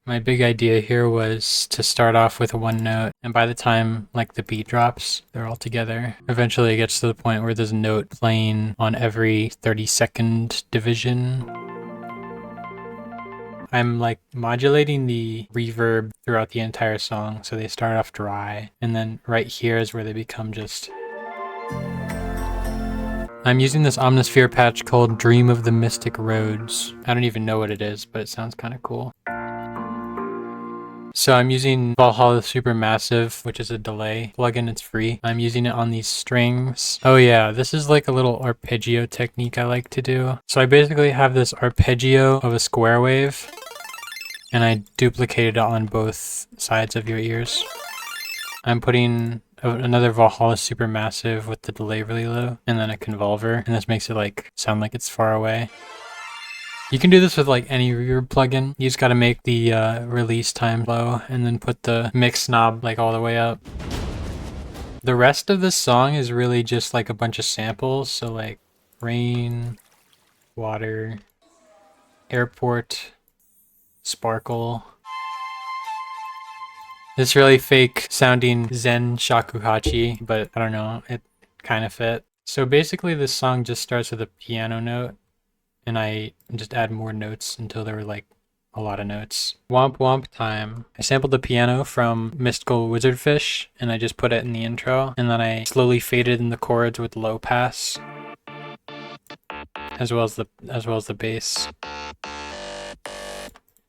My big idea here was to start off with one note, and by the time like the beat drops, they're all together. Eventually it gets to the point where there's a note playing on every 30-second division. I'm like modulating the reverb throughout the entire song, so they start off dry, and then right here is where they become just... I'm using this Omnisphere patch called Dream of the Mystic Roads. I don't even know what it is, but it sounds kind of cool. So I'm using Valhalla Supermassive, which is a delay plugin. It's free. I'm using it on these strings. Oh yeah, this is like a little arpeggio technique I like to do. So I basically have this arpeggio of a square wave, and I duplicated it on both sides of your ears. I'm putting another Valhalla Supermassive with the delay really low, and then a convolver, and this makes it like sound like it's far away. You can do this with like any reverb plugin. You just gotta make the release time low and then put the mix knob like all the way up. The rest of this song is really just like a bunch of samples. So like rain, water, airport, sparkle. This really fake sounding Zen shakuhachi, but I don't know, it kind of fit. So basically this song just starts with a piano note, and I just add more notes until there were like a lot of notes. Womp womp time. I sampled the piano from Mystical Wizardfish, and I just put it in the intro, and then I slowly faded in the chords with low pass, as well as the bass,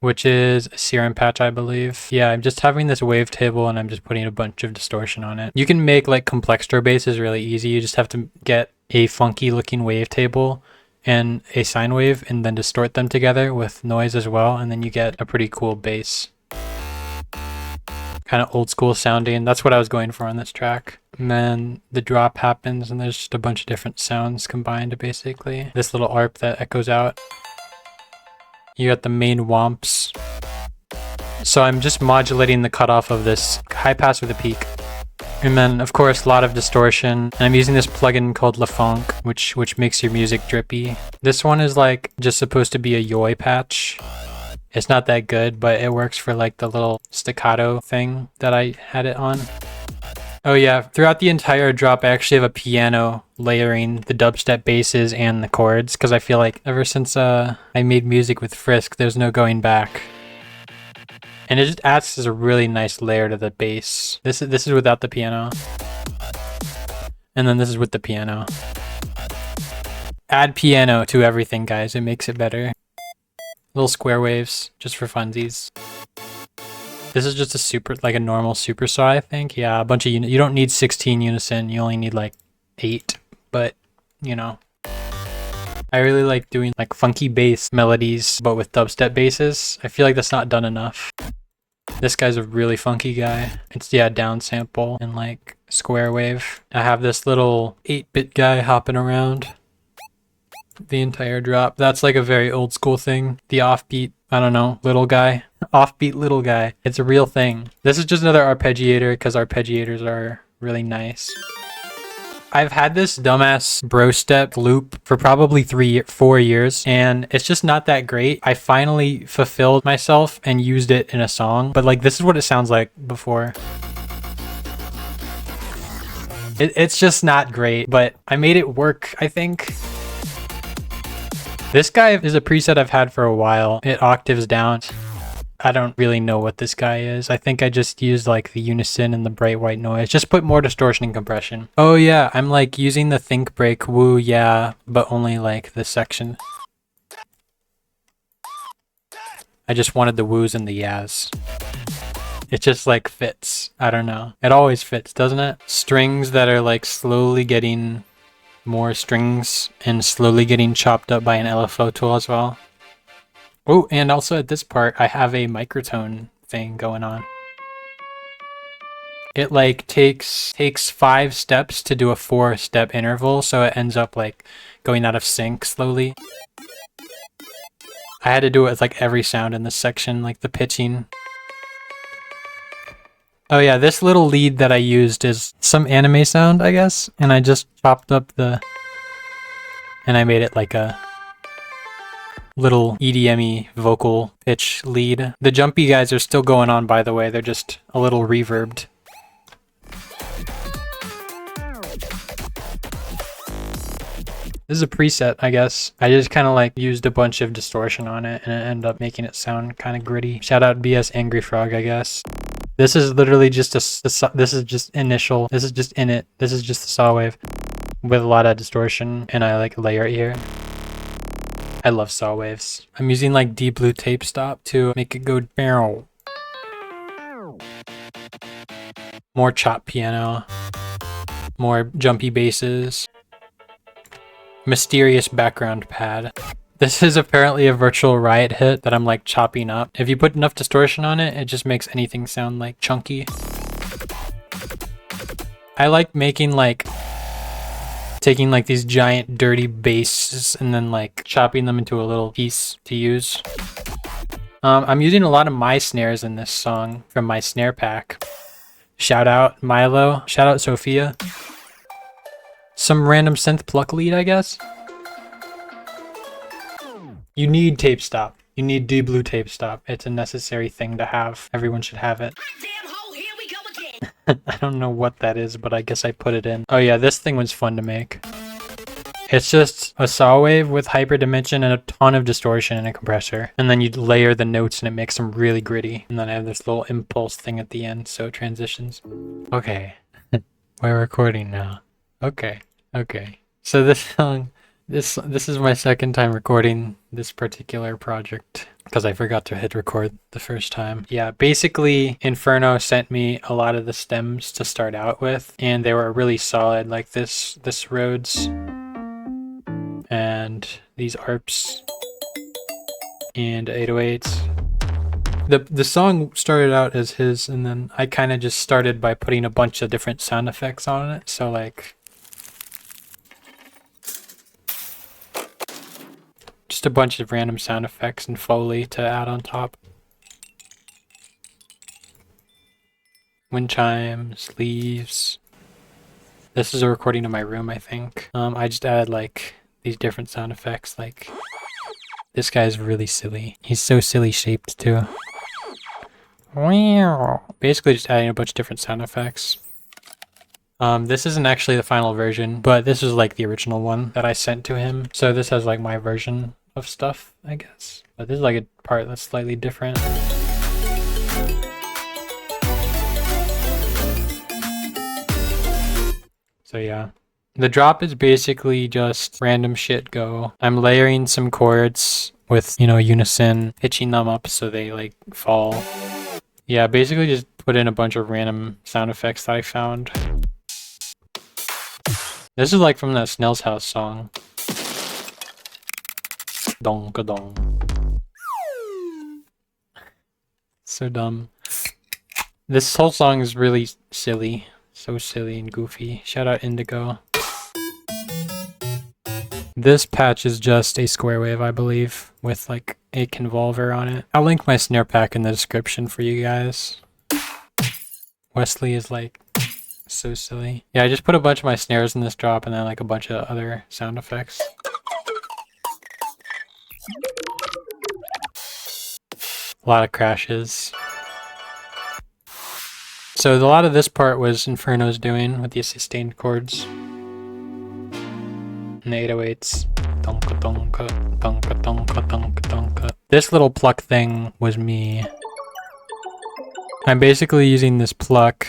which is a serum patch, I believe. Yeah, I'm just having this wavetable and I'm just putting a bunch of distortion on it. You can make like complextro basses really easy. You just have to get a funky looking wavetable and a sine wave and then distort them together with noise as well, and then you get a pretty cool bass. Kind of old school sounding. That's what I was going for on this track. And then the drop happens and there's just a bunch of different sounds combined basically. This little arp that echoes out. You got the main womps. So I'm just modulating the cutoff of this high pass with a peak. And then, of course, a lot of distortion. And I'm using this plugin called LaFonk, which makes your music drippy. This one is like just supposed to be a yoi patch. It's not that good, but it works for like the little staccato thing that I had it on. Oh yeah, throughout the entire drop, I actually have a piano layering the dubstep basses and the chords, because I feel like ever since I made music with Frisk, there's no going back. And it just adds as a really nice layer to the bass. This is without the piano. And then this is with the piano. Add piano to everything, guys. It makes it better. Little square waves, just for funsies. This is just a normal supersaw, I think. Yeah, a bunch of you don't need 16 unison. You only need like 8, but you know. I really like doing like funky bass melodies, but with dubstep basses. I feel like that's not done enough. This guy's a really funky guy. It's, yeah, down sample and like square wave. I have this little 8-bit guy hopping around the entire drop. That's like a very old school thing. The offbeat, I don't know, little guy. Offbeat little guy. It's a real thing. This is just another arpeggiator because arpeggiators are really nice. I've had this dumbass bro step loop for probably 4 years, and it's just not that great. I finally fulfilled myself and used it in a song, but like this is what it sounds like before. It's just not great, but I made it work, I think. This guy is a preset I've had for a while. It octaves down. I don't really know what this guy is. I think I just used like the unison and the bright white noise. Just put more distortion and compression. Oh yeah, I'm like using the think break woo yeah, but only like this section. I just wanted the woos and the yas. It just like fits. I don't know. It always fits, doesn't it? Strings that are like slowly getting more strings and slowly getting chopped up by an LFO tool as well. Oh, and also at this part, I have a microtone thing going on. It like takes 5 steps to do a 4-step interval, so it ends up like going out of sync slowly. I had to do it with like every sound in this section, like the pitching. Oh yeah, this little lead that I used is some anime sound, I guess, and I just chopped up and I made it like a little EDM-y vocal pitch lead. The jumpy guys are still going on, by the way. They're just a little reverbed. This is a preset, I guess. I just kind of like used a bunch of distortion on it and it ended up making it sound kind of gritty. Shout out BS Angry Frog, I guess. This is literally just this is just initial. This is just init. This is just the saw wave with a lot of distortion, and I like layer it here. I love saw waves. I'm using like deep blue tape stop to make it go barrel. More chop piano. More jumpy basses. Mysterious background pad. This is apparently a virtual riot hit that I'm like chopping up. If you put enough distortion on it, it just makes anything sound like chunky. I like making like, taking like these giant dirty basses and then like chopping them into a little piece to use. I'm using a lot of my snares in this song from my snare pack. Shout out Milo, shout out Sophia. Some random synth pluck lead, I guess. You need tape stop. You need deep blue tape stop. It's a necessary thing to have. Everyone should have it. Damn hole, here we go again. I don't know what that is, but I guess I put it in. Oh yeah, this thing was fun to make. It's just a saw wave with hyperdimension and a ton of distortion and a compressor. And then you layer the notes and it makes them really gritty. And then I have this little impulse thing at the end, so it transitions. Okay, we're recording now. Okay. So this song, this is my second time recording this particular project because I forgot to hit record the first time. Yeah, basically Inferno sent me a lot of the stems to start out with, and they were really solid, like this Rhodes and these arps and 808s. The song started out as his, and then I kind of just started by putting a bunch of different sound effects on it. So like just a bunch of random sound effects and Foley to add on top. Wind chimes, leaves. This is a recording of my room, I think. I just added like these different sound effects. Like this guy's really silly. He's so silly shaped too. Basically just adding a bunch of different sound effects. This isn't actually the final version, but this is like the original one that I sent to him. So this has like my version of stuff, I guess. But this is like a part that's slightly different. So yeah. The drop is basically just random shit go. I'm layering some chords with, you know, unison, pitching them up so they like fall. Yeah, basically just put in a bunch of random sound effects that I found. This is like from that Snell's House song. Donka-dong. So dumb. This whole song is really silly. So silly and goofy. Shout out Indigo. This patch is just a square wave, I believe, with like a convolver on it. I'll link my snare pack in the description for you guys. Wesley is like so silly. Yeah, I just put a bunch of my snares in this drop and then like a bunch of other sound effects. A lot of crashes. So a lot of this part was Inferno's doing with the sustained chords. And the 808s. Donka donka, donka donka donka donka. This little pluck thing was me. I'm basically using this pluck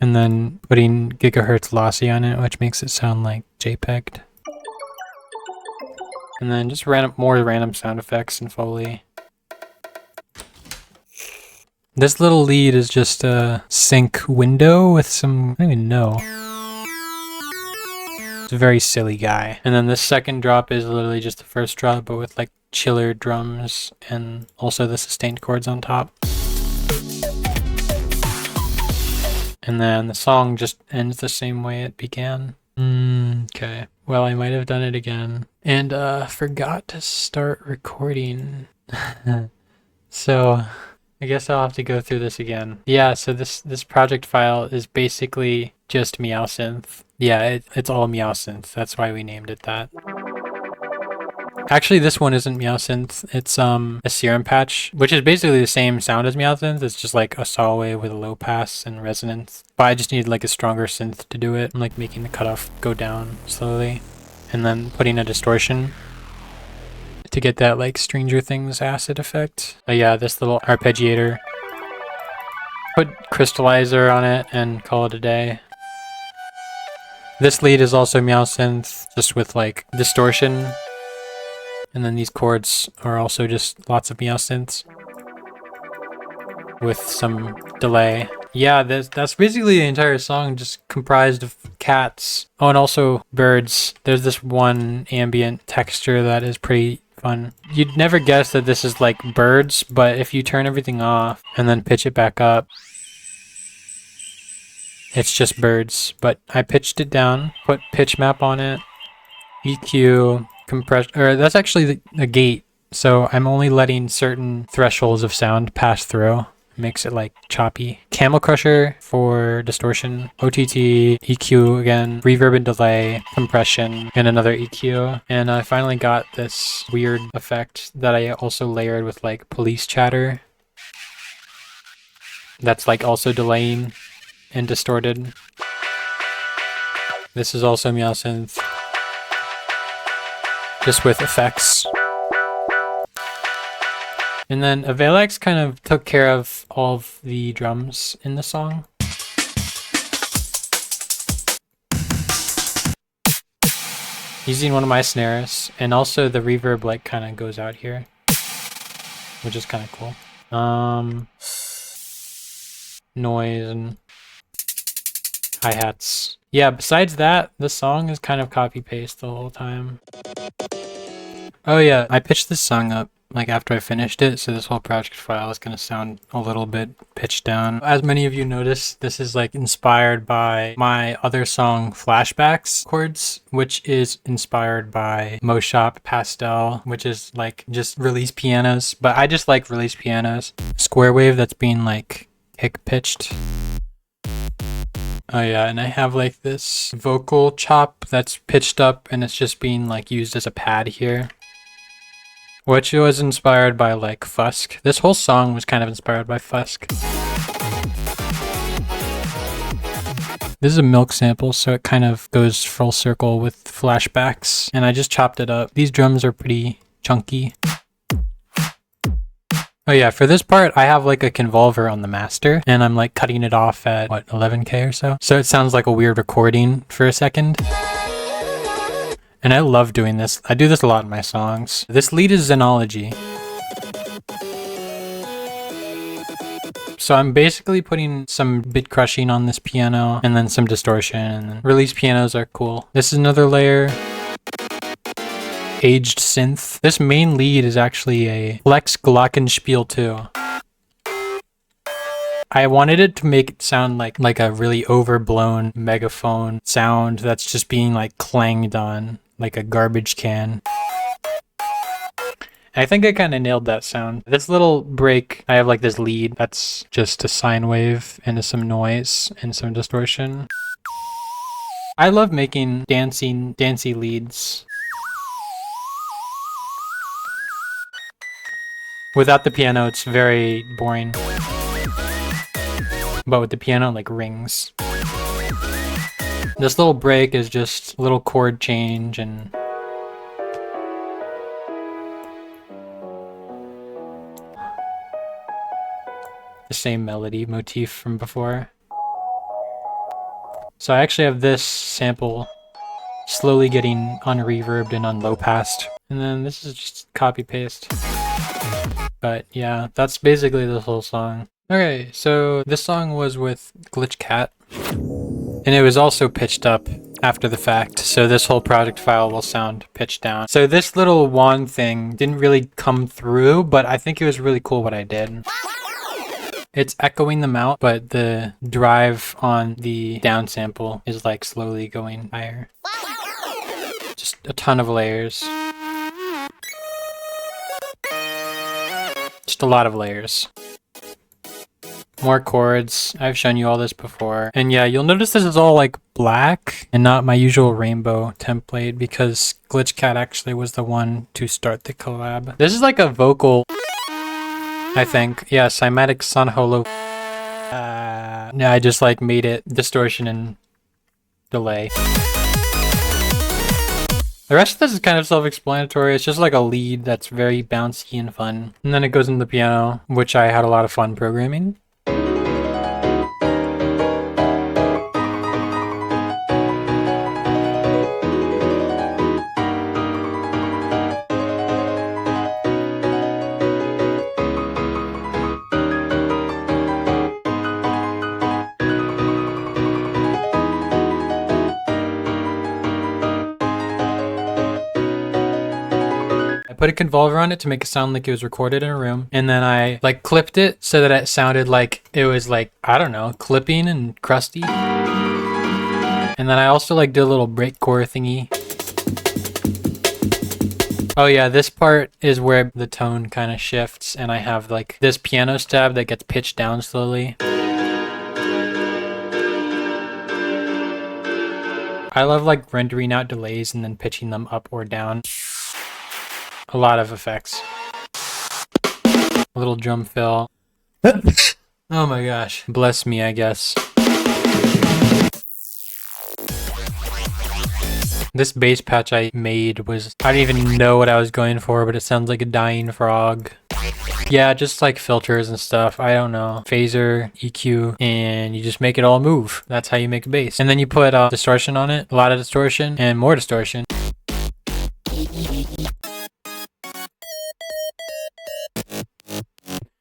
and then putting gigahertz lossy on it, which makes it sound like JPEG'd. And then just more random sound effects and Foley. This little lead is just a sync window with some, I don't even know. It's a very silly guy. And then this second drop is literally just the first drop, but with like chiller drums and also the sustained chords on top. And then the song just ends the same way it began. Okay. Well, I might have done it again. And forgot to start recording. So I guess I'll have to go through this again. Yeah, so this project file is basically just Meowsynth. Yeah, it's all Meowsynth. That's why we named it that. Actually, this one isn't Meowsynth. It's a serum patch, which is basically the same sound as Meowsynth. It's just like a saw wave with a low pass and resonance. But I just need like a stronger synth to do it. I'm like making the cutoff go down slowly, and then putting a distortion to get that like Stranger Things acid effect. But yeah, this little arpeggiator. Put crystallizer on it and call it a day. This lead is also Meowsynth, just with like distortion. And then these chords are also just lots of Meowsynths with some delay. Yeah, that's basically the entire song, just comprised of cats. Oh, and also birds. There's this one ambient texture that is pretty fun. You'd never guess that this is like birds, but if you turn everything off and then pitch it back up, it's just birds. But I pitched it down, put pitch map on it, EQ, compression, or that's actually a gate. So I'm only letting certain thresholds of sound pass through. Makes it like choppy. Camel Crusher for distortion, OTT, EQ again, reverb and delay, compression, and another EQ. And I finally got this weird effect that I also layered with like police chatter. That's like also delaying and distorted. This is also Meowsynth, just with effects. And then Avalex kind of took care of all of the drums in the song. Using one of my snares, and also the reverb like kind of goes out here, which is kind of cool. Noise and hi-hats. Yeah, besides that, the song is kind of copy-paste the whole time. Oh yeah, I pitched this song up like after I finished it, so this whole project file is going to sound a little bit pitched down. As many of you noticed, this is like inspired by my other song Flashbacks chords, which is inspired by Moshop Pastel, which is like just release pianos, but I just like release pianos. Square wave that's being like kick pitched. Oh yeah, and I have like this vocal chop that's pitched up and it's just being like used as a pad here, which was inspired by like Fusk. This whole song was kind of inspired by Fusk. This is a milk sample, so it kind of goes full circle with Flashbacks, and I just chopped it up. These drums are pretty chunky. Oh yeah, for this part, I have like a convolver on the master, and I'm like cutting it off at, what, 11K or so? So it sounds like a weird recording for a second. And I love doing this. I do this a lot in my songs. This lead is Xenology. So I'm basically putting some bit crushing on this piano, and then some distortion, and release pianos are cool. This is another layer. Aged synth. This main lead is actually a Flex Glockenspiel 2. I wanted it to make it sound like a really overblown megaphone sound that's just being like clanged on like a garbage can. I think I kind of nailed that sound. This little break, I have like this lead that's just a sine wave and some noise and some distortion. I love making dancey leads. Without the piano, it's very boring. But with the piano, it like rings. This little break is just a little chord change and the same melody motif from before. So I actually have this sample slowly getting unreverbed and unlow passed. And then this is just copy paste. But yeah, that's basically the whole song. Okay, so this song was with Glitch Cat, and it was also pitched up after the fact, so this whole project file will sound pitched down. So this little wand thing didn't really come through, but I think it was really cool what I did. It's echoing them out, but the drive on the down sample is like slowly going higher. Just a ton of layers. Just a lot of layers. More chords. I've shown you all this before. And yeah, you'll notice this is all like black and not my usual rainbow template because Glitchcat actually was the one to start the collab. This is like a vocal, I think. Yeah, cymatic sun holo. Yeah, I just like made it distortion and delay. The rest of this is kind of self-explanatory. It's just like a lead that's very bouncy and fun. And then it goes into the piano, which I had a lot of fun programming. I put a convolver on it to make it sound like it was recorded in a room. And then I like clipped it so that it sounded like it was like, I don't know, clipping and crusty. And then I also like did a little breakcore thingy. Oh yeah, this part is where the tone kind of shifts and I have like this piano stab that gets pitched down slowly. I love like rendering out delays and then pitching them up or down. A lot of effects. A little drum fill. Oh my gosh. Bless me, I guess. This bass patch I made was, I didn't even know what I was going for, but it sounds like a dying frog. Yeah, just like filters and stuff. I don't know. Phaser, EQ, and you just make it all move. That's how you make a bass. And then you put distortion on it. A lot of distortion and more distortion.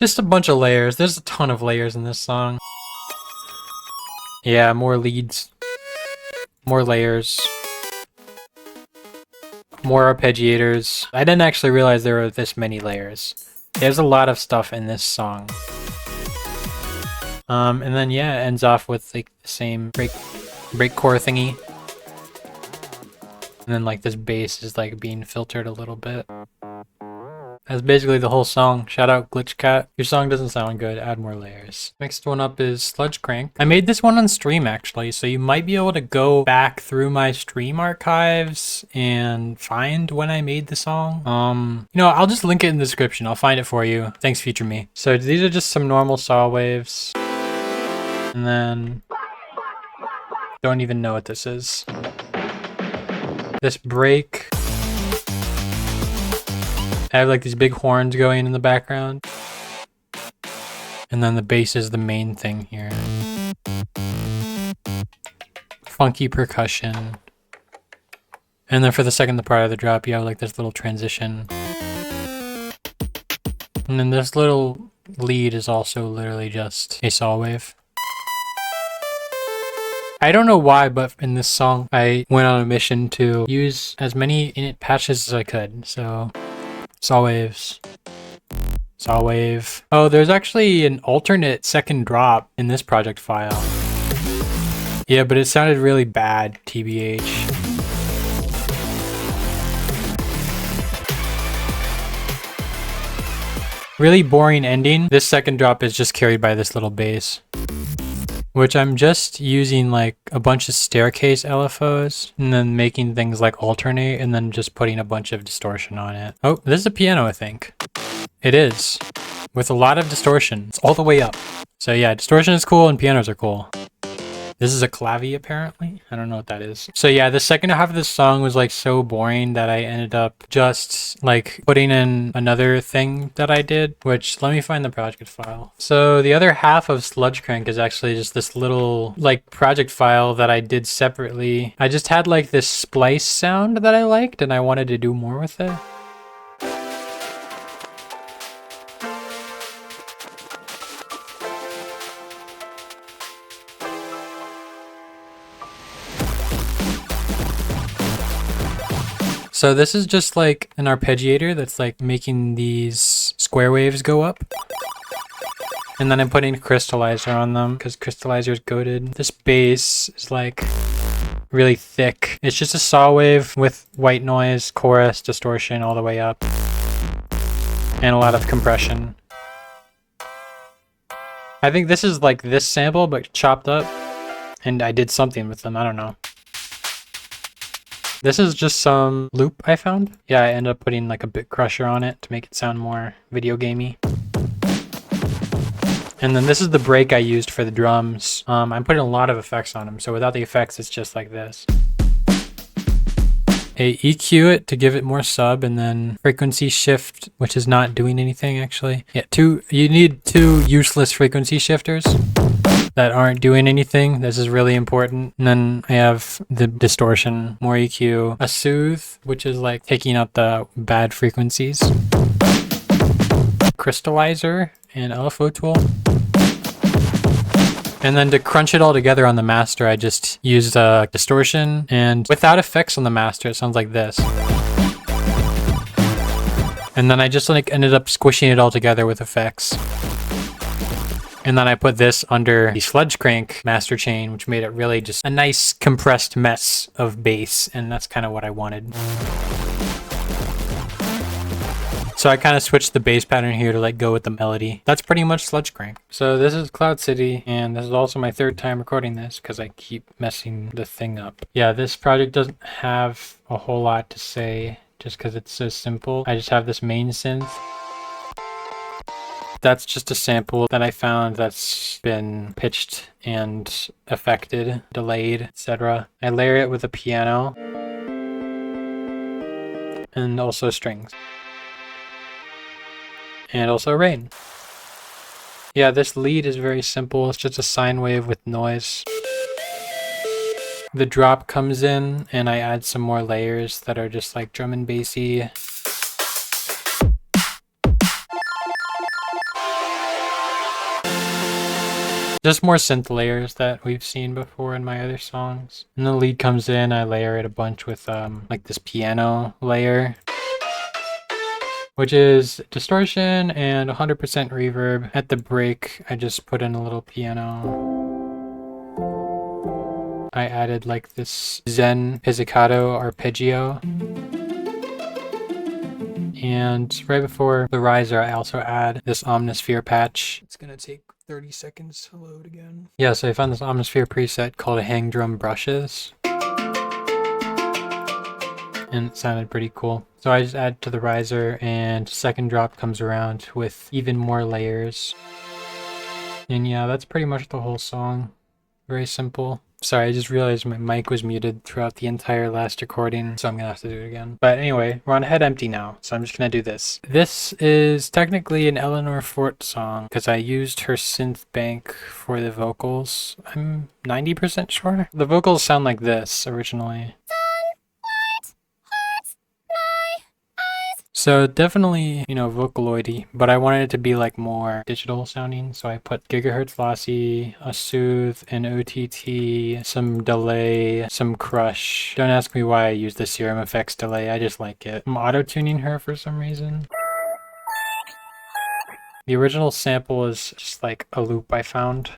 Just a bunch of layers. There's a ton of layers in this song. Yeah, more leads. More layers. More arpeggiators. I didn't actually realize there were this many layers. There's a lot of stuff in this song. And then yeah, it ends off with like the same breakcore thingy. And then like this bass is like being filtered a little bit. That's basically the whole song. Shout out Glitchcat. Your song doesn't sound good, add more layers. Next one up is Sludgecrank. I made this one on stream actually, so you might be able to go back through my stream archives and find when I made the song. You know, I'll just link it in the description. I'll find it for you. Thanks, Future Me. So these are just some normal saw waves. And then, don't even know what this is. This break. I have like these big horns going in the background. And then the bass is the main thing here. Funky percussion. And then for the second part of the drop, you have like this little transition. And then this little lead is also literally just a saw wave. I don't know why, but in this song, I went on a mission to use as many init patches as I could. So, saw waves. Saw wave. Oh, there's actually an alternate second drop in this project file. Yeah, but it sounded really bad, TBH. Really boring ending. This second drop is just carried by this little bass, which I'm just using like a bunch of staircase LFOs and then making things like alternate and then just putting a bunch of distortion on it. Oh, this is a piano, I think. It is, with a lot of distortion. It's all the way up. So yeah, distortion is cool and pianos are cool. This is a clavi apparently. I don't know what that is. So yeah, the second half of this song was like so boring that I ended up just like putting in another thing that I did, which let me find the project file. So the other half of Sludgecrank is actually just this little like project file that I did separately. I just had like this splice sound that I liked and I wanted to do more with it. So this is just like an arpeggiator that's like making these square waves go up. And then I'm putting a crystallizer on them because crystallizer is goated. This bass is like really thick. It's just a saw wave with white noise, chorus, distortion all the way up. And a lot of compression. I think this is like this sample, but chopped up. And I did something with them, I don't know. This is just some loop I found. Yeah, I ended up putting like a bit crusher on it to make it sound more video gamey. And then this is the break I used for the drums. I'm putting a lot of effects on them, so without the effects, it's just like this. I EQ it to give it more sub, and then frequency shift, which is not doing anything actually. Yeah, you need 2 useless frequency shifters that aren't doing anything. This is really important. And then I have the distortion, more EQ, a soothe, which is like taking out the bad frequencies, crystallizer, and LFO tool. And then to crunch it all together on the master, I just used a distortion, and without effects on the master, it sounds like this. And then I just like ended up squishing it all together with effects. And then I put this under the sludgecrank master chain, which made it really just a nice compressed mess of bass, and that's kind of what I wanted. So I kind of switched the bass pattern here to like go with the melody. That's pretty much sludgecrank. So this is Cloud City, and this is also my 3rd time recording this because I keep messing the thing up. Yeah, this project doesn't have a whole lot to say just because it's so simple. I just have this main synth. That's just a sample that I found that's been pitched and affected, delayed, etc. I layer it with a piano and also strings. And also rain. Yeah, this lead is very simple. It's just a sine wave with noise. The drop comes in and I add some more layers that are just like drum and bassy. Just more synth layers that we've seen before in my other songs. And the lead comes in, I layer it a bunch with like this piano layer, which is distortion and 100% reverb. At the break, I just put in a little piano. I added like this Zen pizzicato arpeggio. And right before the riser, I also add this Omnisphere patch. It's gonna take 30 seconds to load again. Yeah, so I found this Omnisphere preset called Hang Drum Brushes. And it sounded pretty cool. So I just add to the riser, and second drop comes around with even more layers. And yeah, that's pretty much the whole song. Very simple. Sorry, I just realized my mic was muted throughout the entire last recording, so I'm gonna have to do it again. But anyway, we're on Head Empty now, so I'm just gonna do this. This is technically an Eleanor Fort song, because I used her synth bank for the vocals. I'm 90% sure. The vocals sound like this originally. So definitely, you know, Vocaloid-y, but I wanted it to be like more digital sounding. So I put gigahertz lossy, a soothe, an OTT, some delay, some crush. Don't ask me why I use the Serum Effects delay. I just like it. I'm auto-tuning her for some reason. The original sample is just like a loop I found.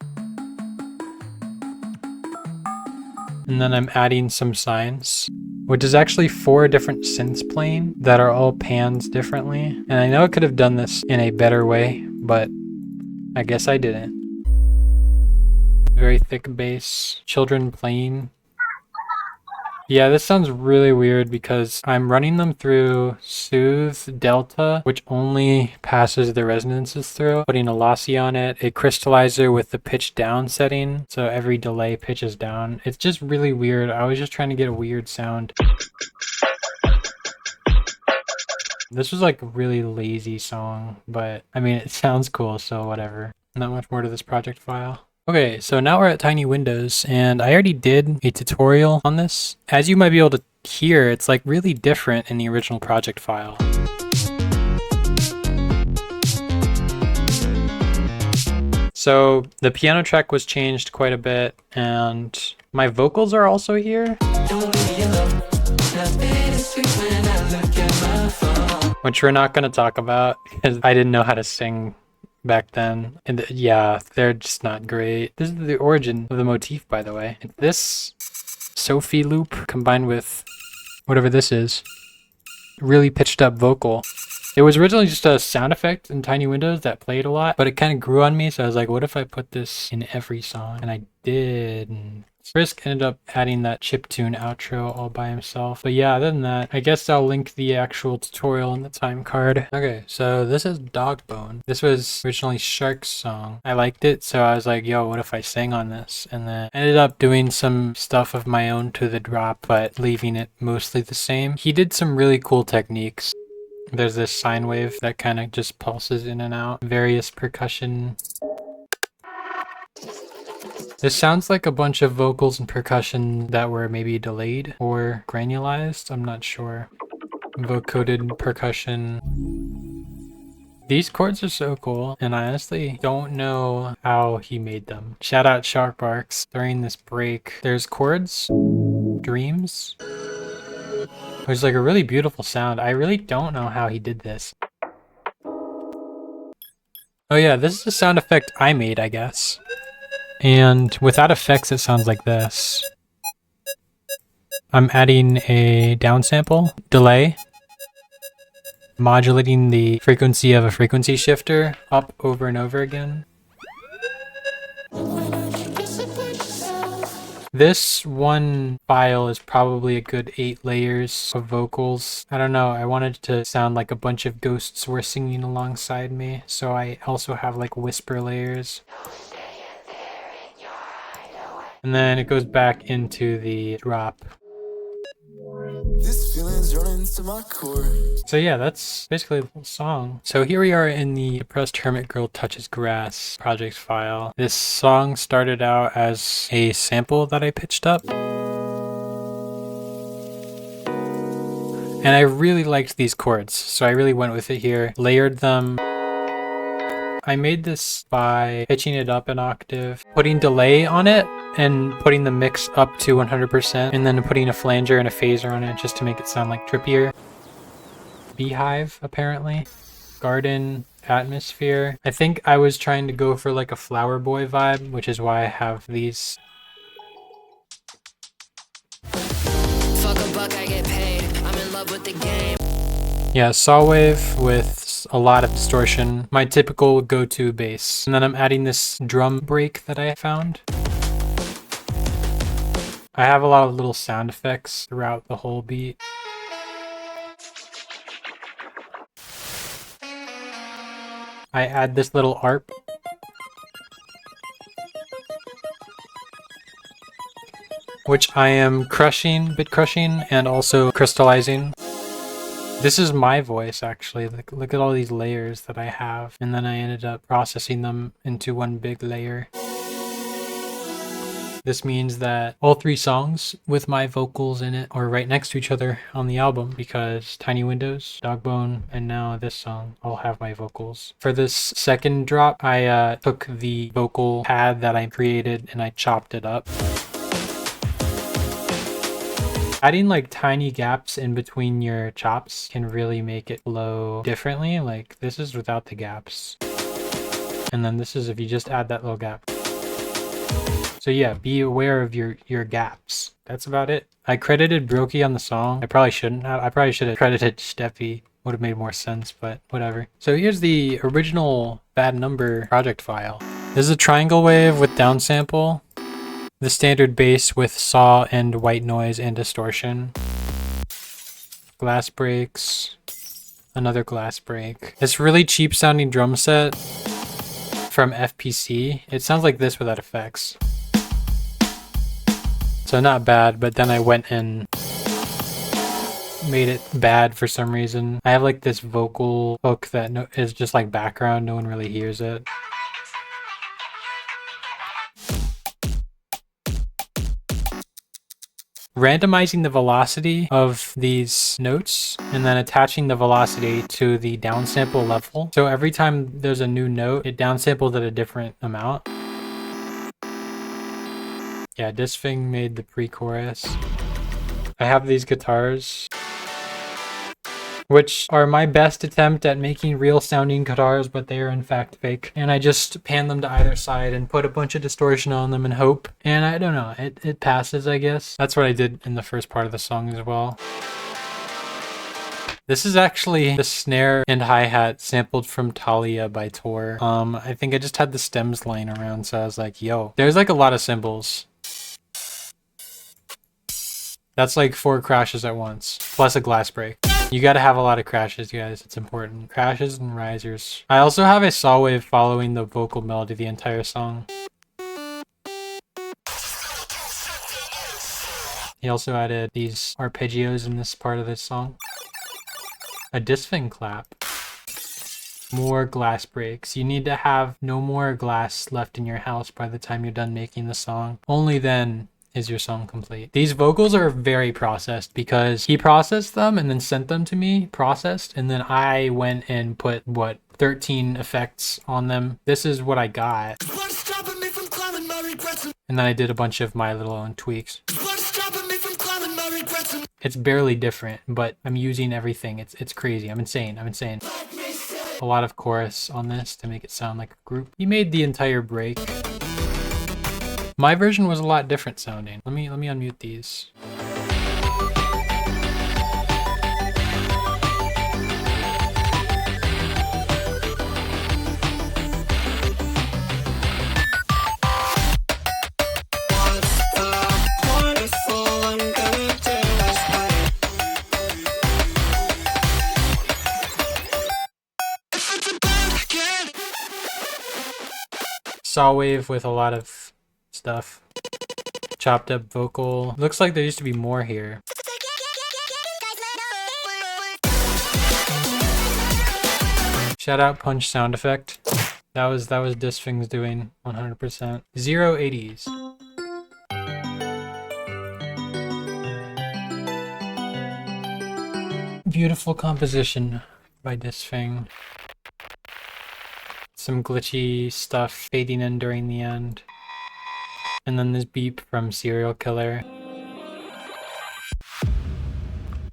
And then I'm adding some sines, which is actually 4 different synths playing that are all pans differently. And I know I could have done this in a better way, but I guess I didn't. Very thick bass, children playing. Yeah, this sounds really weird because I'm running them through Soothe Delta, which only passes the resonances through, putting a lossy on it, a crystallizer with the pitch down setting, so every delay pitches down. It's just really weird. I was just trying to get a weird sound. This was like a really lazy song, but I mean, it sounds cool, so whatever. Not much more to this project file. Okay, so now we're at Tiny Windows, and I already did a tutorial on this. As you might be able to hear, it's like really different in the original project file. So the piano track was changed quite a bit, and my vocals are also here. Which we're not going to talk about because I didn't know how to sing back then. And yeah, they're just not great. This is the origin of the motif, by the way. It's this Sophie loop combined with whatever this is. Really pitched up vocal. It was originally just a sound effect in Tiny Windows that played a lot, but it kind of grew on me. So I was like, what if I put this in every song? And I did. And Frisk ended up adding that chiptune outro all by himself. But yeah, other than that, I guess I'll link the actual tutorial in the time card. Okay, so this is Dogbone. This was originally Shark's song. I liked it, so I was like, yo, what if I sang on this? And then I ended up doing some stuff of my own to the drop, but leaving it mostly the same. He did some really cool techniques. There's this sine wave that kind of just pulses in and out. Various percussion. This sounds like a bunch of vocals and percussion that were maybe delayed or granulized. I'm not sure. Vocoded percussion. These chords are so cool, and I honestly don't know how he made them. Shout out Shark Barks. During this break, there's chords, dreams. There's like a really beautiful sound. I really don't know how he did this. Oh yeah, this is a sound effect I made, I guess. And without effects, it sounds like this. I'm adding a downsample, delay, modulating the frequency of a frequency shifter up over and over again. This one file is probably a good 8 layers of vocals. I don't know, I wanted it to sound like a bunch of ghosts were singing alongside me, so I also have like whisper layers. And then it goes back into the drop. This feeling's running to my core. So yeah, that's basically the whole song. So here we are in the Depressed Hermit Girl Touches Grass project file. This song started out as a sample that I pitched up. And I really liked these chords, so I really went with it here. Layered them. I made this by pitching it up an octave, putting delay on it, and putting the mix up to 100%, and then putting a flanger and a phaser on it just to make it sound like trippier. Beehive, apparently. Garden, atmosphere. I think I was trying to go for like a Flower Boy vibe, which is why I have these. Fuck a buck, I get paid. I'm in love with the game. Yeah, saw wave with a lot of distortion. My typical go-to bass. And then I'm adding this drum break that I found. I have a lot of little sound effects throughout the whole beat. I add this little ARP. Which I am crushing, bit crushing, and also crystallizing. This is my voice, actually. Look at all these layers that I have. And then I ended up processing them into one big layer. This means that all 3 songs with my vocals in it are right next to each other on the album, because Tiny Windows, Dogbone, and now this song all have my vocals. For this second drop, I took the vocal pad that I created and I chopped it up. Adding like tiny gaps in between your chops can really make it flow differently. Like this is without the gaps. And then this is if you just add that little gap. So yeah, be aware of your gaps. That's about it. I credited Brokey on the song. I probably shouldn't have. I probably should have credited Steffi. Would have made more sense, but whatever. So here's the original Bad Number project file. This is a triangle wave with downsample. The standard bass with saw and white noise and distortion. Glass breaks. Another glass break. This really cheap sounding drum set from FPC. It sounds like this without effects. So not bad, but then I went and made it bad for some reason. I have like this vocal hook that is just like background. No one really hears it. Randomizing the velocity of these notes and then attaching the velocity to the downsample level. So every time there's a new note, it downsamples at a different amount. Yeah, Disfing made the pre-chorus. I have these guitars, which are my best attempt at making real sounding guitars, but they are in fact fake. And I just pan them to either side and put a bunch of distortion on them and hope. And I don't know, it passes, I guess. That's what I did in the first part of the song as well. This is actually the snare and hi-hat sampled from Talia by Tor. I think I just had the stems lying around, so I was like, yo. There's like a lot of cymbals. That's like 4 crashes at once, plus a glass break. You gotta have a lot of crashes, guys. It's important. Crashes and risers. I also have a saw wave following the vocal melody the entire song. He also added these arpeggios in this part of this song. A disfing clap. More glass breaks. You need to have no more glass left in your house by the time you're done making the song. Only then is your song complete. These vocals are very processed because he processed them and then sent them to me, processed, and then I went and put, 13 effects on them. This is what I got. And then I did a bunch of my little own tweaks. It's barely different, but I'm using everything. It's crazy. I'm insane. A lot of chorus on this to make it sound like a group. He made the entire break. My version was a lot different sounding. Let me unmute these. Saw wave with a lot of stuff. Chopped up vocal. Looks like there used to be more here. Shout out punch sound effect. That was Disfing's doing 100%. 080s. Beautiful composition by Disfing. Some glitchy stuff fading in during the end. And then this beep from Serial Killer.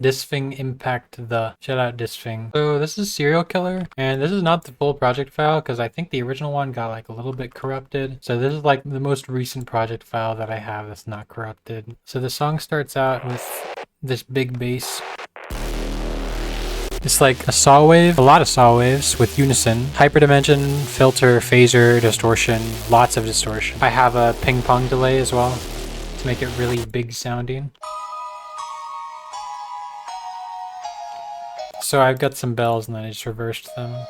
Disfing impact the. Shout out Disfing. So this is Serial Killer, and this is not the full project file because I think the original one got like a little bit corrupted. So this is like the most recent project file that I have that's not corrupted. So the song starts out with this big bass. It's like a saw wave, a lot of saw waves with unison, hyperdimension, filter, phaser, distortion, lots of distortion. I have a ping pong delay as well to make it really big sounding. So I've got some bells and then I just reversed them.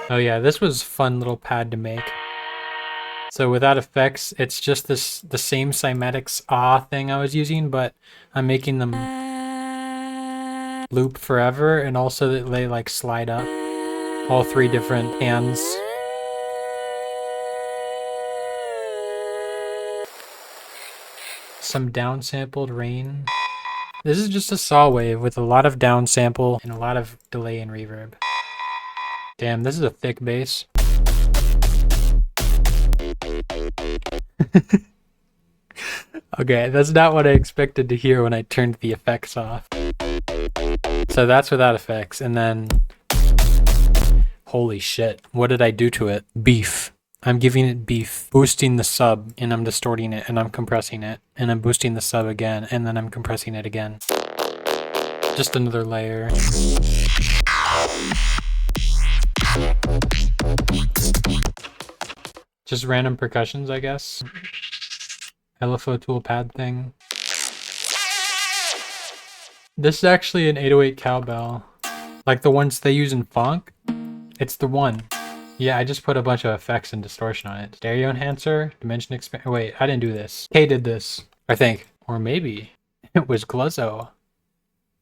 Oh yeah, this was a fun little pad to make. So without effects, it's just the same cymatics thing I was using, but I'm making them loop forever, and also that they like slide up. All 3 different hands. Some downsampled rain. This is just a saw wave with a lot of downsample and a lot of delay and reverb. Damn, this is a thick bass. Okay, that's not what I expected to hear when I turned the effects off. So that's without effects, and then... Holy shit, what did I do to it? Beef. I'm giving it beef. Boosting the sub, and I'm distorting it, and I'm compressing it. And I'm boosting the sub again, and then I'm compressing it again. Just another layer. Just random percussions, I guess. LFO tool pad thing. This is actually an 808 cowbell. Like the ones they use in funk. It's the one. Yeah, I just put a bunch of effects and distortion on it. Stereo enhancer, dimension expand. Wait, I didn't do this. Kay did this, I think. Or maybe it was Gluzzo.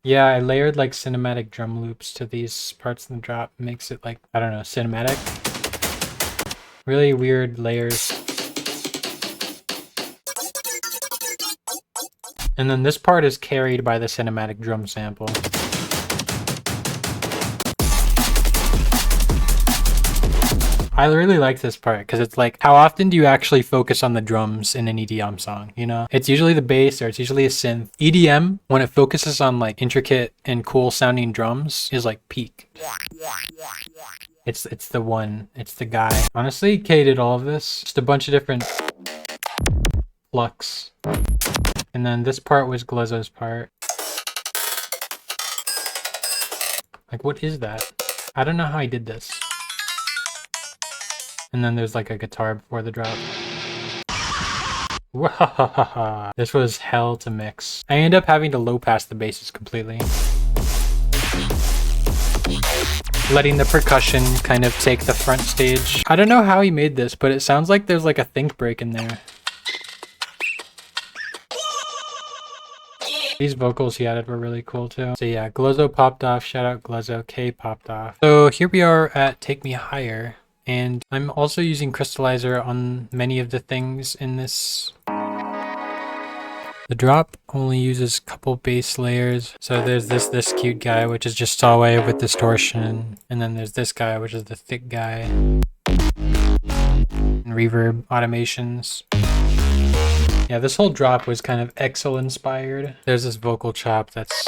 Yeah, I layered like cinematic drum loops to these parts in the drop. Makes it like, I don't know, cinematic. Really weird layers. And then this part is carried by the cinematic drum sample. I really like this part because it's like, how often do you actually focus on the drums in an EDM song, you know? It's usually the bass or it's usually a synth. EDM, when it focuses on like intricate and cool sounding drums, is like peak. It's the one, it's the guy. Honestly, Kay did all of this. Just a bunch of different Flux. And then this part was Glezzo's part. Like, what is that? I don't know how he did this. And then there's like a guitar before the drop. Wahahaha. This was hell to mix. I ended up having to low pass the basses completely. Letting the percussion kind of take the front stage. I don't know how he made this, but it sounds like there's like a think break in there. These vocals he added were really cool too. So yeah, Glezzo popped off. Shout out Glezzo. K popped off. So here we are at Take Me Higher. And I'm also using crystallizer on many of the things in this. The drop only uses a couple base layers. So there's this cute guy, which is just saw wave with distortion. And then there's this guy, which is the thick guy. And reverb automations. Yeah, this whole drop was kind of Excel inspired. There's this vocal chop that's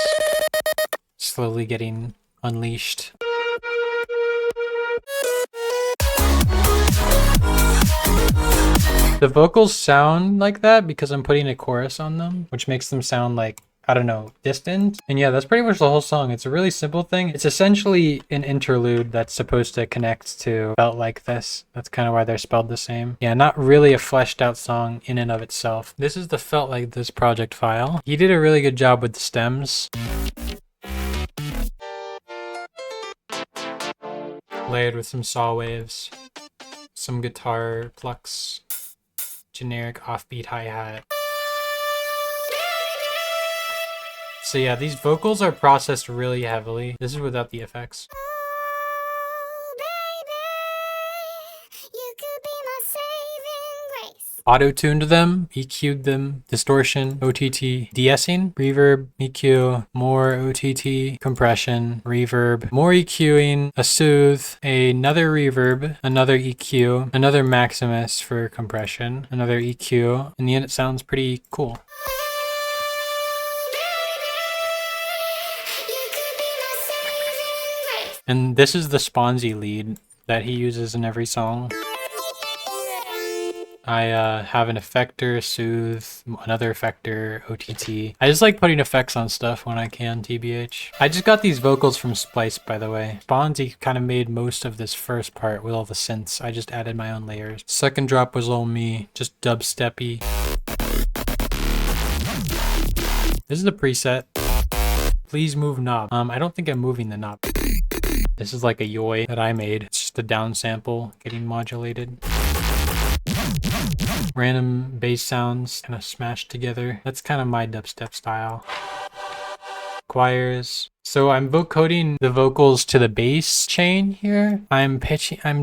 slowly getting unleashed. The vocals sound like that because I'm putting a chorus on them, which makes them sound like, I don't know, distant. And yeah, that's pretty much the whole song. It's a really simple thing. It's essentially an interlude that's supposed to connect to Feltlikethis. That's kind of why they're spelled the same. Yeah, not really a fleshed out song in and of itself. This is the Feltlikethis project file. He did a really good job with the stems. Layered with some saw waves, some guitar plucks, generic offbeat hi-hat. So yeah, these vocals are processed really heavily. This is without the effects. Auto-tuned them, EQ'd them, distortion, OTT, de-essing, reverb, EQ, more OTT, compression, reverb, more EQing, a soothe, another reverb, another EQ, another maximus for compression, another EQ. In the end, it sounds pretty cool. And this is the Sponzy lead that he uses in every song. I have an effector, soothe, another effector, OTT. I just like putting effects on stuff when I can, TBH. I just got these vocals from Splice, by the way. Sponzy kind of made most of this first part with all the synths. I just added my own layers. Second drop was all me, just dubsteppy. This is the preset. Please move knob. I don't think I'm moving the knob. This is like a yoi that I made. It's just a down sample getting modulated. Random bass sounds kind of smashed together. That's kind of my dubstep style. Choirs. So I'm vocoding the vocals to the bass chain here. I'm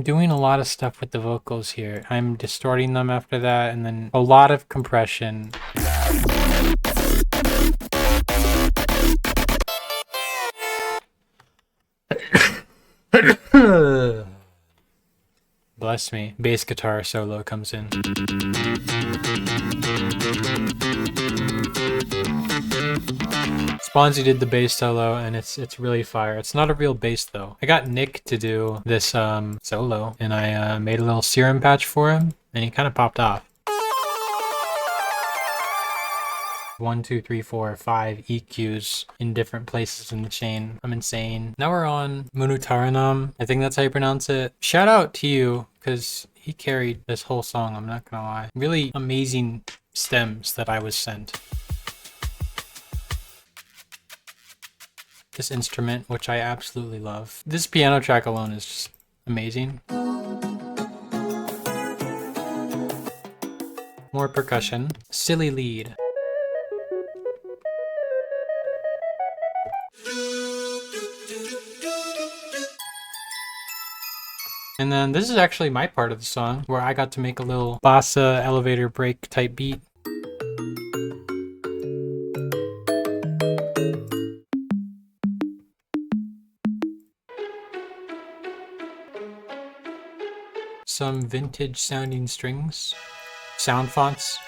doing a lot of stuff with the vocals here. I'm distorting them after that, and then a lot of compression. Bless me. Bass guitar solo comes in. Sponzy did the bass solo, and it's really fire. It's not a real bass though. I got Nick to do this solo, and I made a little serum patch for him, and he kind of popped off. 1, 2, 3, 4, 5 EQs in different places in the chain. I'm insane. Now we're on munnutaranam. I think that's how you pronounce it. Shout out to you, because he carried this whole song, I'm not gonna lie. Really amazing stems that I was sent. This instrument, which I absolutely love. This piano track alone is just amazing. More percussion. Silly lead. And then this is actually my part of the song where I got to make a little bossa elevator break type beat. Some vintage sounding strings, sound fonts.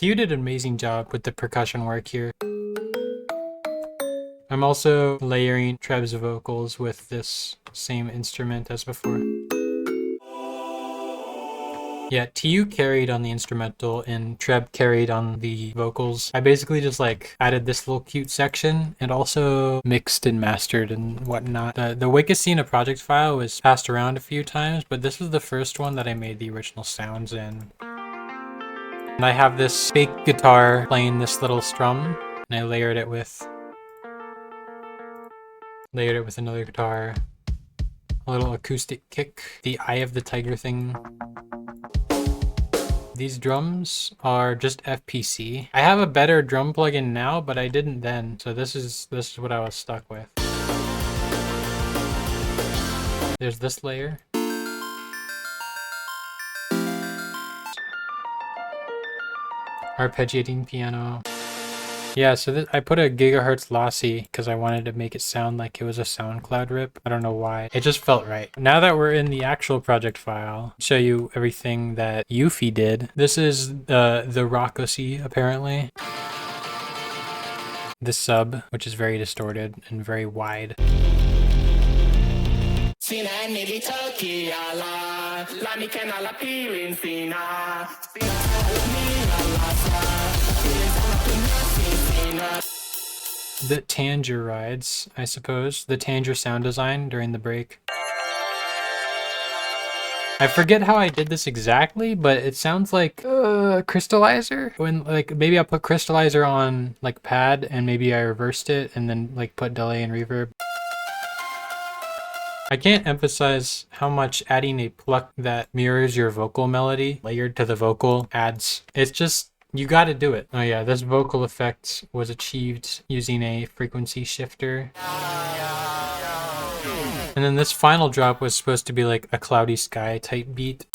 You did an amazing job with the percussion work here. I'm also layering Treb's vocals with this same instrument as before. Yeah, TU carried on the instrumental and Treb carried on the vocals. I basically just like added this little cute section and also mixed and mastered and whatnot. The weka sina project file was passed around a few times, but this was the first one that I made the original sounds in. And I have this fake guitar playing this little strum, and I layered it with another guitar, a little acoustic kick, the Eye of the Tiger thing. These drums are just FPC. I have a better drum plugin now, but I didn't then, so this is what I was stuck with. There's this layer. Arpeggiating piano. Yeah, so I put a gigahertz lossy because I wanted to make it sound like it was a SoundCloud rip. I don't know why. It just felt right. Now that we're in the actual project file, I'll show you everything that Yuffie did. This is the Rockosi, apparently. The sub, which is very distorted and very wide. Sina. The Tanger rides, I suppose. The Tanger sound design during the break. I forget how I did this exactly, but it sounds like crystallizer. When like maybe I put crystallizer on like pad and maybe I reversed it and then like put delay and reverb. I can't emphasize how much adding a pluck that mirrors your vocal melody layered to the vocal adds. It's just, you gotta do it. Oh yeah, this vocal effect was achieved using a frequency shifter. And then this final drop was supposed to be like a cloudy sky type beat.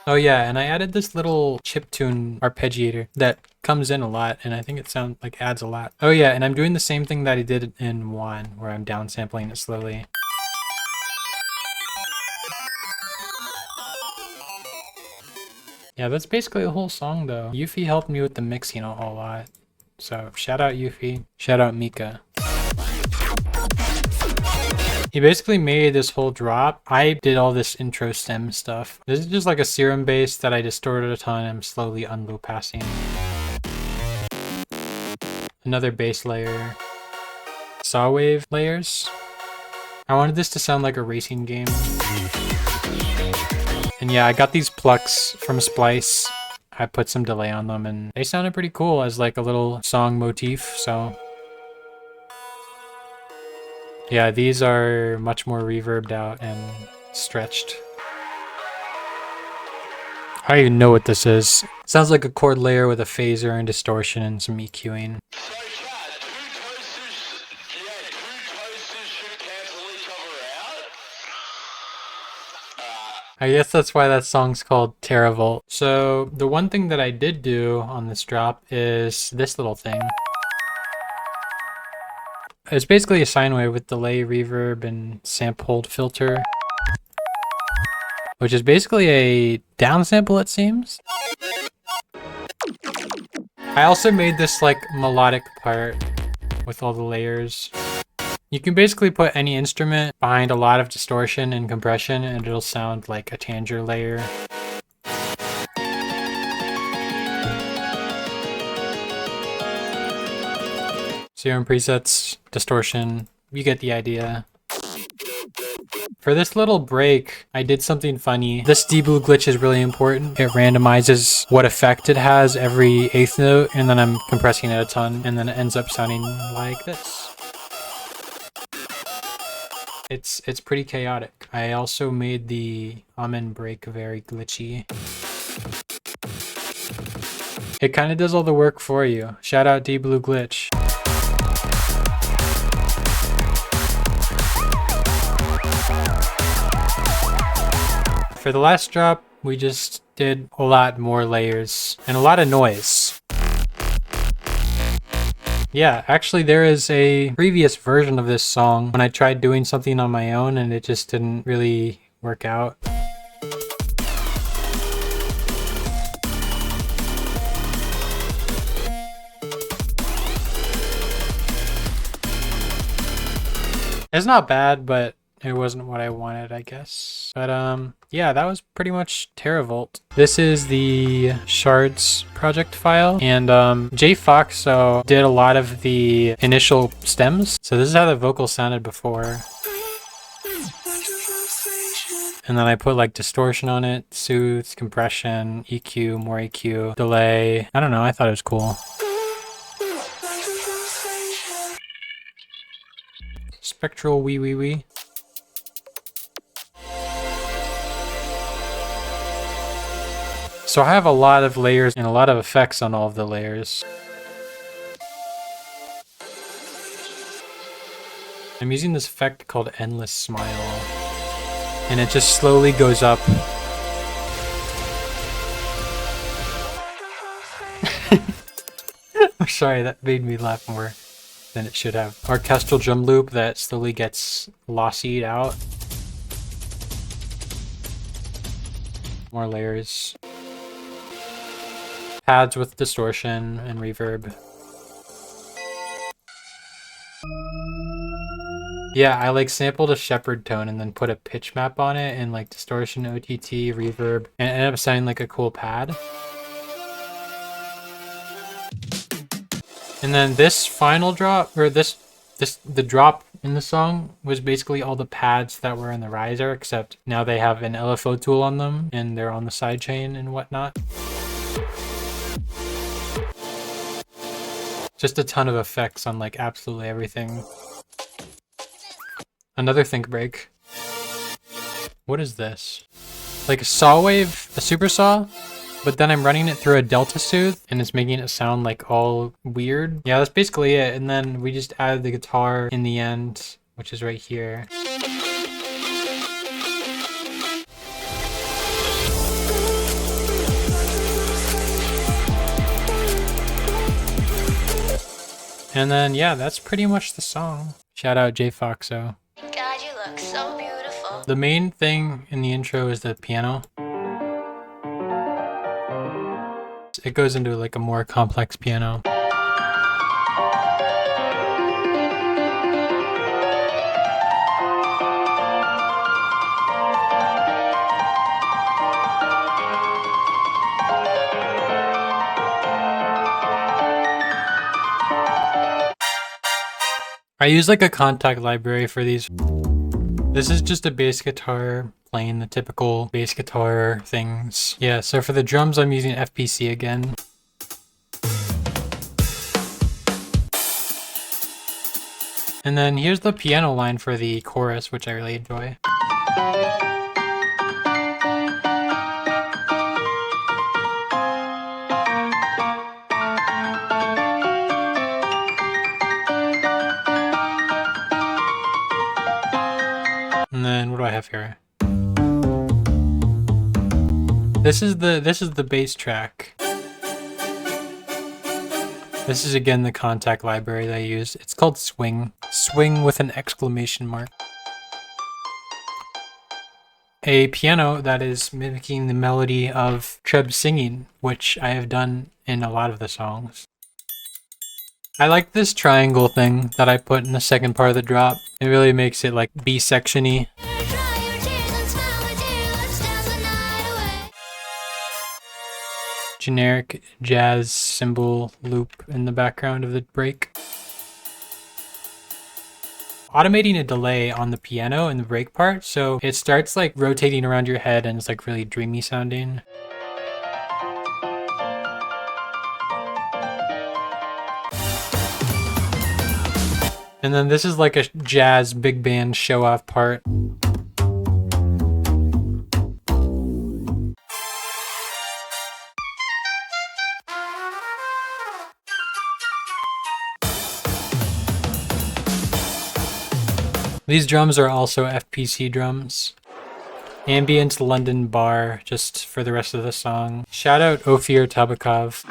Oh yeah, and I added this little chiptune arpeggiator that comes in a lot, and I think it sounds like adds a lot. Oh yeah, and I'm doing the same thing that I did in One, where I'm downsampling it slowly. Yeah, that's basically the whole song though. Yuffie helped me with the mixing a whole lot. So shout out Yuffie, shout out Mika. He basically made this whole drop. I did all this intro stem stuff. This is just like a serum bass that I distorted a ton and I'm slowly unloop passing. Another bass layer. Saw wave layers. I wanted this to sound like a racing game. And yeah, I got these plucks from Splice. I put some delay on them and they sounded pretty cool as like a little song motif, so. Yeah, these are much more reverbed out and stretched. I don't even know what this is. Sounds like a chord layer with a phaser and distortion and some EQing. I guess that's why that song's called Teravolt. So the one thing that I did do on this drop is this little thing. It's basically a sine wave with delay, reverb, and sample hold filter. Which is basically a downsample, it seems. I also made this like melodic part with all the layers. You can basically put any instrument behind a lot of distortion and compression and it'll sound like a Tanger layer. Serum presets, distortion, you get the idea. For this little break, I did something funny. This D-Blue glitch is really important. It randomizes what effect it has every eighth note, and then I'm compressing it a ton, and then it ends up sounding like this. It's pretty chaotic. I also made the amen break very glitchy. It kind of does all the work for you. Shout out D-Blue glitch. For the last drop, we just did a lot more layers and a lot of noise. Yeah, actually there is a previous version of this song when I tried doing something on my own and it just didn't really work out. It's not bad, but it wasn't what I wanted, I guess. But yeah, that was pretty much teravolt. This is the shards project file, and JFoxo did a lot of the initial stems. So this is how the vocal sounded before. And then I put like distortion on it, soothe, compression, EQ, more EQ, delay. I don't know, I thought it was cool. Spectral wee wee wee. So I have a lot of layers and a lot of effects on all of the layers. I'm using this effect called Endless Smile. And it just slowly goes up. I'm sorry, that made me laugh more than it should have. Orchestral drum loop that slowly gets lossied out. More layers. Pads with distortion and reverb. Yeah, I like sampled a shepherd tone and then put a pitch map on it and like distortion, OTT, reverb, and it ended up sounding like a cool pad. And then this final drop, or the drop in the song was basically all the pads that were in the riser, except now they have an LFO tool on them and they're on the sidechain and whatnot. Just a ton of effects on like absolutely everything. Another think break. What is this? Like a saw wave, a super saw, but then I'm running it through a delta soothe and it's making it sound like all weird. Yeah, that's basically it. And then we just added the guitar in the end, which is right here. And then yeah, that's pretty much the song. Shout out JFoxo. God, you look so beautiful. The main thing in the intro is the piano. It goes into like a more complex piano. I use like a contact library for these. This is just a bass guitar playing the typical bass guitar things. Yeah, so for the drums I'm using FPC again. And then here's the piano line for the chorus, which I really enjoy. And then what do I have here? This is the bass track. This is again the contact library that I used. It's called Swing. Swing with an exclamation mark. A piano that is mimicking the melody of Treb singing, which I have done in a lot of the songs. I like this triangle thing that I put in the second part of the drop. It really makes it like B-section-y. Generic jazz cymbal loop in the background of the break. Automating a delay on the piano in the break part, so it starts like rotating around your head and it's like really dreamy sounding. And then this is like a jazz big band show off part. These drums are also FPC drums. Ambient London bar, just for the rest of the song. Shout out Ophir Tabakov.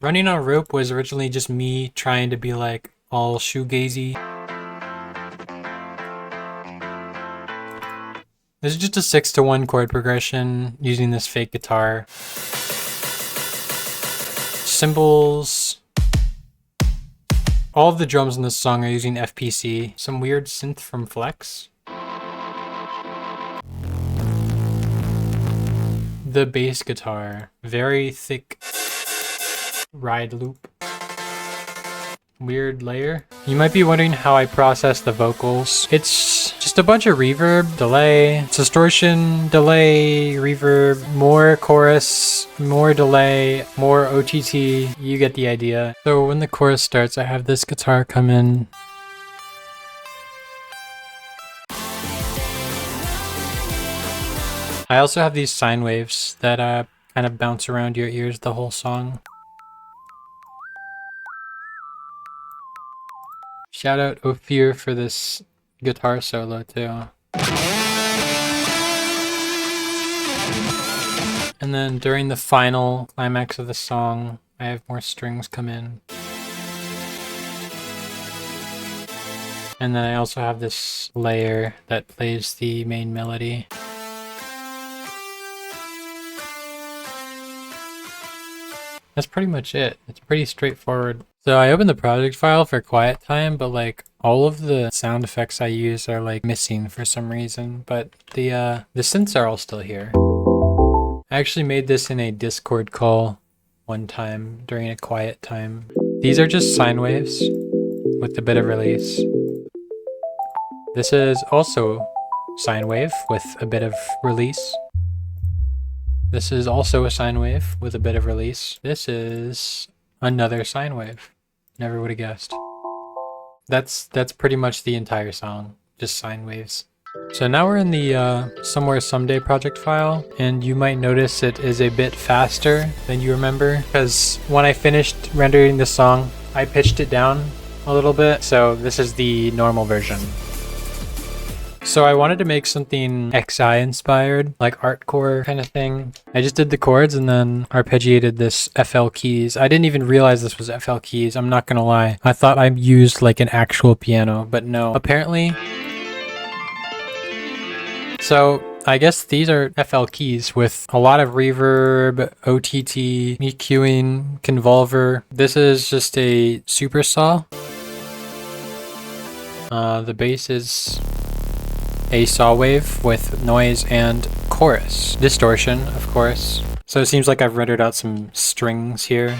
Running on Rope was originally just me trying to be like all shoegazy. This is just a 6-to-1 chord progression using this fake guitar. cymbals. All of the drums in this song are using FPC. Some weird synth from Flex. The bass guitar, very thick ride loop. Weird layer. You might be wondering how I process the vocals. It's just a bunch of reverb, delay, distortion, delay, reverb, more chorus, more delay, more OTT. You get the idea. So when the chorus starts, I have this guitar come in. I also have these sine waves that kind of bounce around your ears the whole song. Shout out Ophir for this guitar solo too. And then during the final climax of the song, I have more strings come in. And then I also have this layer that plays the main melody. That's pretty much it. It's pretty straightforward. So I opened the project file for quiet time, but like all of the sound effects I use are like missing for some reason, but the synths are all still here. I actually made this in a Discord call one time during a quiet time. These are just sine waves with a bit of release. This is also sine wave with a bit of release. This is also a sine wave with a bit of release. This is another sine wave. Never would have guessed. That's pretty much the entire song, just sine waves. So now we're in the Somewhere Someday project file, and you might notice it is a bit faster than you remember, because when I finished rendering the song, I pitched it down a little bit, so this is the normal version. So I wanted to make something XI inspired, like artcore kind of thing. I just did the chords and then arpeggiated this FL keys. I didn't even realize this was FL keys, I'm not gonna lie. I thought I used like an actual piano, but no. Apparently. So I guess these are FL keys with a lot of reverb, OTT, EQing, convolver. This is just a super saw. The bass is a saw wave with noise and chorus. Distortion, of course. So it seems like I've rendered out some strings here.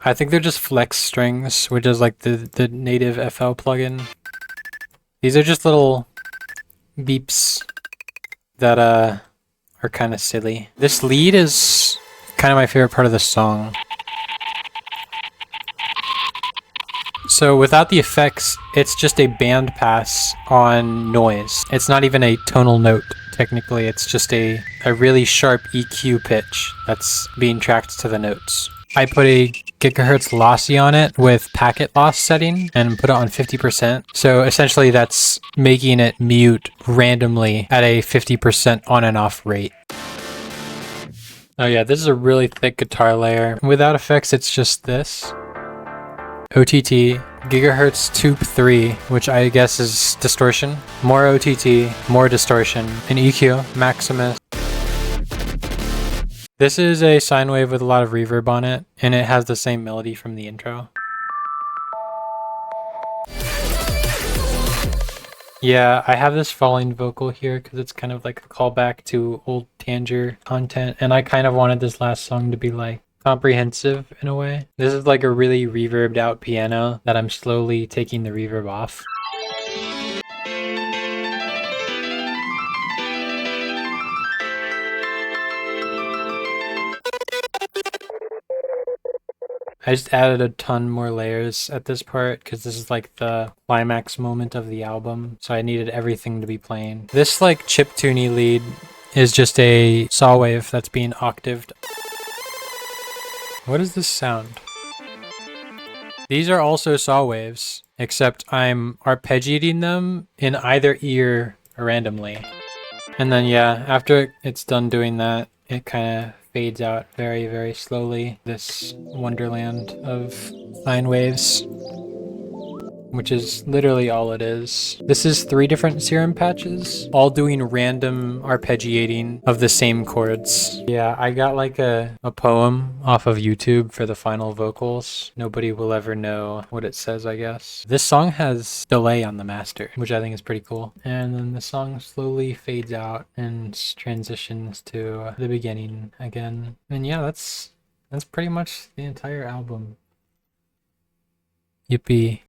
I think they're just flex strings, which is like the native FL plugin. These are just little beeps that are kind of silly. This lead is kind of my favorite part of the song. So without the effects, it's just a band pass on noise. It's not even a tonal note, technically. It's just a really sharp EQ pitch that's being tracked to the notes. I put a gigahertz lossy on it with packet loss setting and put it on 50%. So essentially that's making it mute randomly at a 50% on and off rate. Oh yeah, this is a really thick guitar layer. Without effects, it's just this. OTT, gigahertz tube 3, which I guess is distortion. More OTT, more distortion. An EQ, Maximus. This is a sine wave with a lot of reverb on it, and it has the same melody from the intro. Yeah, I have this falling vocal here because it's kind of like a callback to old Tanger content, and I kind of wanted this last song to be like comprehensive in a way. This is like a really reverbed out piano that I'm slowly taking the reverb off. I just added a ton more layers at this part because this is like the climax moment of the album, so I needed everything to be playing. This like chiptune lead is just a saw wave that's being octaved. What is this sound? These are also saw waves, except I'm arpeggiating them in either ear randomly. And then yeah, after it's done doing that, it kind of fades out very, very slowly. This wonderland of sine waves. which is literally all it is. This is 3 different serum patches, all doing random arpeggiating of the same chords. Yeah, I got like a poem off of YouTube for the final vocals. Nobody will ever know what it says, I guess. This song has delay on the master, which I think is pretty cool. And then the song slowly fades out and transitions to the beginning again. And yeah, that's pretty much the entire album. Yippee.